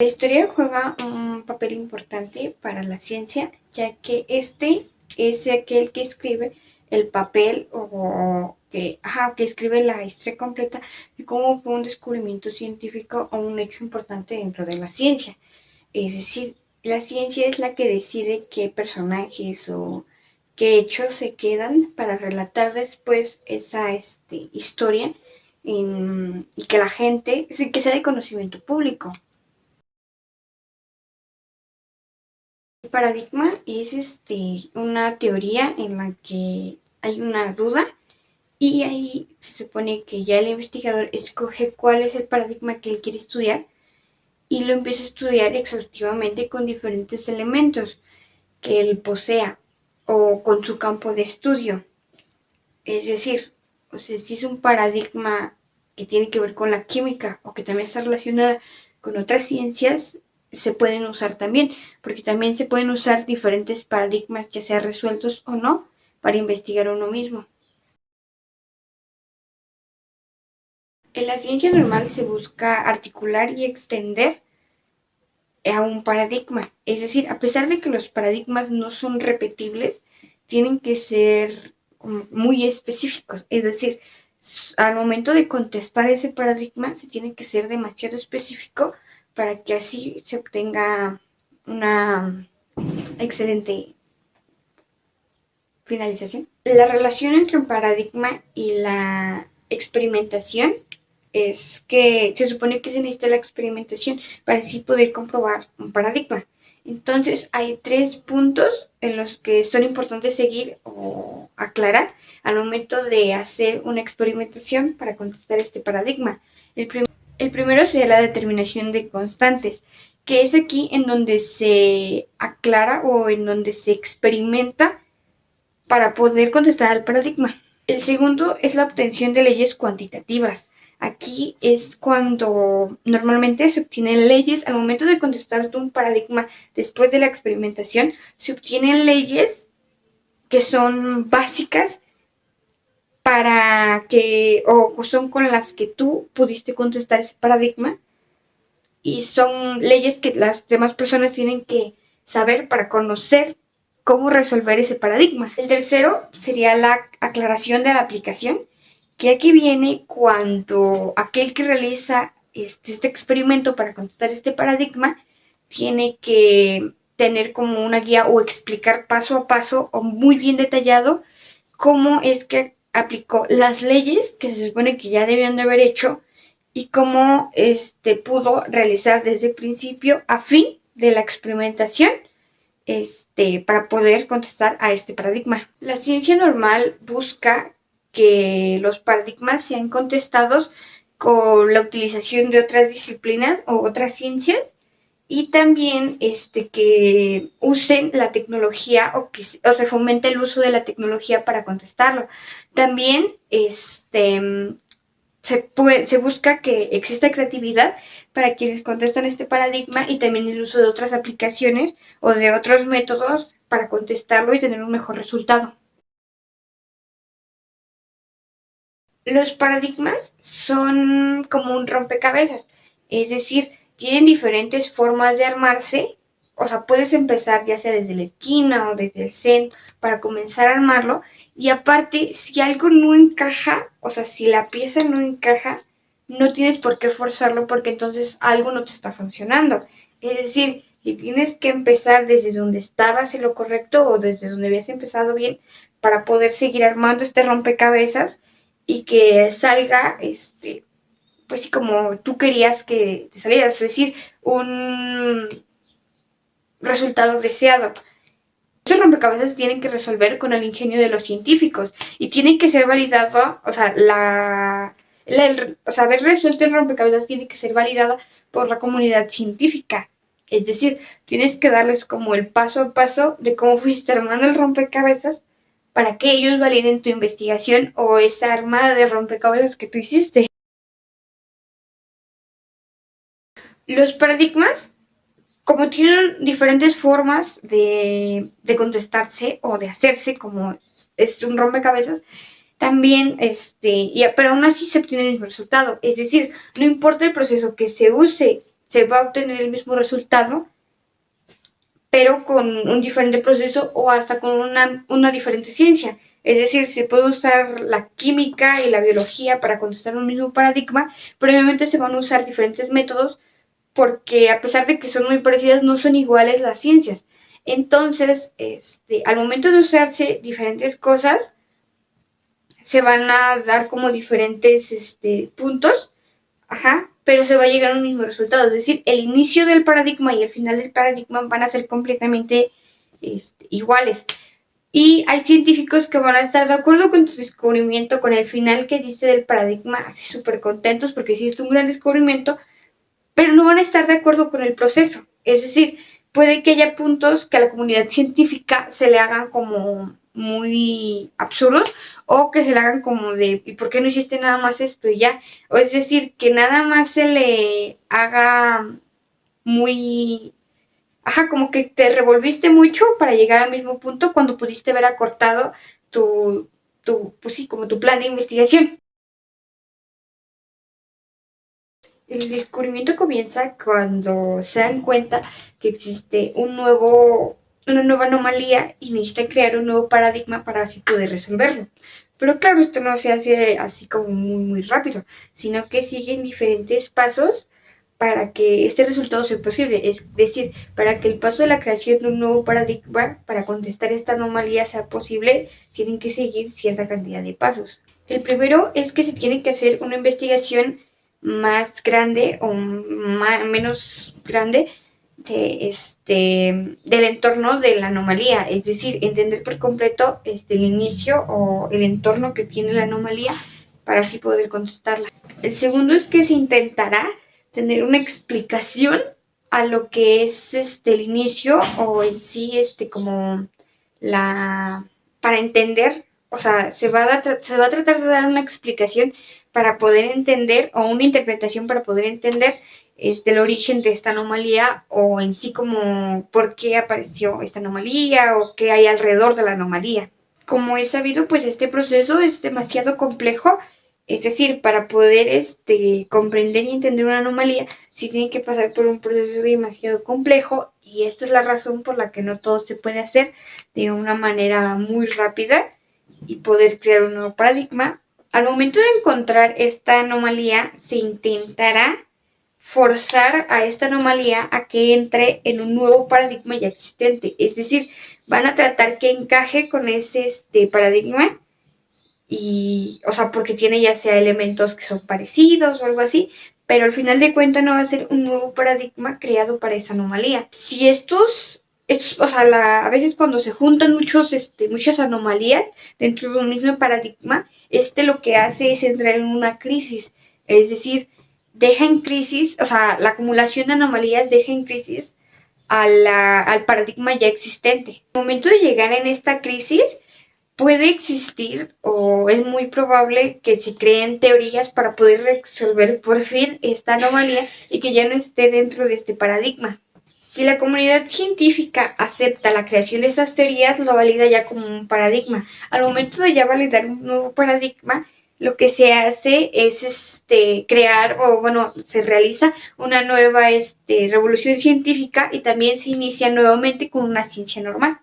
La historia juega un papel importante para la ciencia, ya que este es aquel que escribe el papel que escribe la historia completa de cómo fue un descubrimiento científico o un hecho importante dentro de la ciencia. Es decir, la ciencia es la que decide qué personajes o qué hechos se quedan para relatar después esa historia y que la gente, que sea de conocimiento público. El paradigma es una teoría en la que hay una duda y ahí se supone que ya el investigador escoge cuál es el paradigma que él quiere estudiar y lo empieza a estudiar exhaustivamente con diferentes elementos que él posea o con su campo de estudio. Es decir, o sea, si es un paradigma que tiene que ver con la química o que también está relacionada con otras ciencias, se pueden usar también, porque también se pueden usar diferentes paradigmas, ya sea resueltos o no, para investigar uno mismo. En la ciencia normal se busca articular y extender a un paradigma, es decir, a pesar de que los paradigmas no son repetibles, tienen que ser muy específicos, es decir, al momento de contestar ese paradigma se tiene que ser demasiado específico para que así se obtenga una excelente finalización. La relación entre un paradigma y la experimentación es que se supone que se necesita la experimentación para así poder comprobar un paradigma. Entonces hay 3 puntos en los que son importantes seguir o aclarar al momento de hacer una experimentación para contestar este paradigma. El primero sería la determinación de constantes, que es aquí en donde se aclara o en donde se experimenta para poder contestar al paradigma. El segundo es la obtención de leyes cuantitativas. Aquí es cuando normalmente se obtienen leyes al momento de contestar un paradigma después de la experimentación, se obtienen leyes que son básicas para que, o son con las que tú pudiste contestar ese paradigma y son leyes que las demás personas tienen que saber para conocer cómo resolver ese paradigma. El tercero sería la aclaración de la aplicación, que aquí viene cuando aquel que realiza este experimento para contestar este paradigma tiene que tener como una guía o explicar paso a paso o muy bien detallado cómo es que aplicó las leyes que se supone que ya debían de haber hecho y cómo pudo realizar desde el principio a fin de la experimentación para poder contestar a este paradigma. La ciencia normal busca que los paradigmas sean contestados con la utilización de otras disciplinas o otras ciencias y también que usen la tecnología o se fomente el uso de la tecnología para contestarlo. También se busca que exista creatividad para quienes contestan este paradigma y también el uso de otras aplicaciones o de otros métodos para contestarlo y tener un mejor resultado. Los paradigmas son como un rompecabezas, es decir, tienen diferentes formas de armarse, o sea, puedes empezar ya sea desde la esquina o desde el centro para comenzar a armarlo, y aparte, si algo no encaja, o sea, si la pieza no encaja, no tienes por qué forzarlo porque entonces algo no te está funcionando. Es decir, si tienes que empezar desde donde estabas en lo correcto o desde donde habías empezado bien para poder seguir armando este rompecabezas y que salga, pues sí, como tú querías que te saliera, es decir, un resultado deseado. Esos rompecabezas tienen que resolver con el ingenio de los científicos y tienen que ser validado, o sea, haber resuelto el rompecabezas tiene que ser validado por la comunidad científica. Es decir, tienes que darles como el paso a paso de cómo fuiste armando el rompecabezas para que ellos validen tu investigación o esa armada de rompecabezas que tú hiciste. Los paradigmas, como tienen diferentes formas de contestarse o de hacerse, como es un rompecabezas, también, pero aún así se obtiene el mismo resultado. Es decir, no importa el proceso que se use, se va a obtener el mismo resultado, pero con un diferente proceso o hasta con una diferente ciencia. Es decir, se puede usar la química y la biología para contestar un mismo paradigma, pero obviamente se van a usar diferentes métodos porque a pesar de que son muy parecidas, no son iguales las ciencias. Entonces, al momento de usarse diferentes cosas, se van a dar como diferentes puntos, ajá, pero se va a llegar a un mismo resultado. Es decir, el inicio del paradigma y el final del paradigma van a ser completamente iguales. Y hay científicos que van a estar de acuerdo con tu descubrimiento, con el final que diste del paradigma, así súper contentos porque hiciste un gran descubrimiento, pero no van a estar de acuerdo con el proceso. Es decir, puede que haya puntos que a la comunidad científica se le hagan como muy absurdos o que se le hagan como de ¿y por qué no hiciste nada más esto y ya? O es decir, que nada más se le haga muy... Ajá, como que te revolviste mucho para llegar al mismo punto cuando pudiste haber acortado pues sí, como tu plan de investigación. El descubrimiento comienza cuando se dan cuenta que existe una nueva anomalía y necesitan crear un nuevo paradigma para así poder resolverlo. Pero claro, esto no se hace así como muy rápido, sino que siguen diferentes pasos para que este resultado sea posible. Es decir, para que el paso de la creación de un nuevo paradigma para contestar esta anomalía sea posible, tienen que seguir cierta cantidad de pasos. El primero es que se tiene que hacer una investigación más grande o menos grande del entorno de la anomalía, es decir, entender por completo el inicio o el entorno que tiene la anomalía para así poder contestarla. El segundo es que se intentará tener una explicación a lo que es el inicio o en sí como la para entender, o sea, se va a tratar de dar una explicación para poder entender o una interpretación para poder entender el origen de esta anomalía o en sí como por qué apareció esta anomalía o qué hay alrededor de la anomalía. Como es sabido, pues este proceso es demasiado complejo, es decir, para poder comprender y entender una anomalía, sí tiene que pasar por un proceso demasiado complejo y esta es la razón por la que no todo se puede hacer de una manera muy rápida y poder crear un nuevo paradigma. Al momento de encontrar esta anomalía, se intentará forzar a esta anomalía a que entre en un nuevo paradigma ya existente. Es decir, van a tratar que encaje con ese paradigma y, o sea, porque tiene ya sea elementos que son parecidos o algo así, pero al final de cuentas no va a ser un nuevo paradigma creado para esa anomalía. Si o sea, a veces cuando se juntan muchas anomalías dentro de un mismo paradigma, lo que hace es entrar en una crisis, es decir, deja en crisis, o sea, la acumulación de anomalías deja en crisis al paradigma ya existente. Al momento de llegar en esta crisis, puede existir o es muy probable que se creen teorías para poder resolver por fin esta anomalía y que ya no esté dentro de este paradigma. Si la comunidad científica acepta la creación de esas teorías, lo valida ya como un paradigma. Al momento de ya validar un nuevo paradigma, lo que se hace es crear o bueno, se realiza una nueva revolución científica y también se inicia nuevamente con una ciencia normal.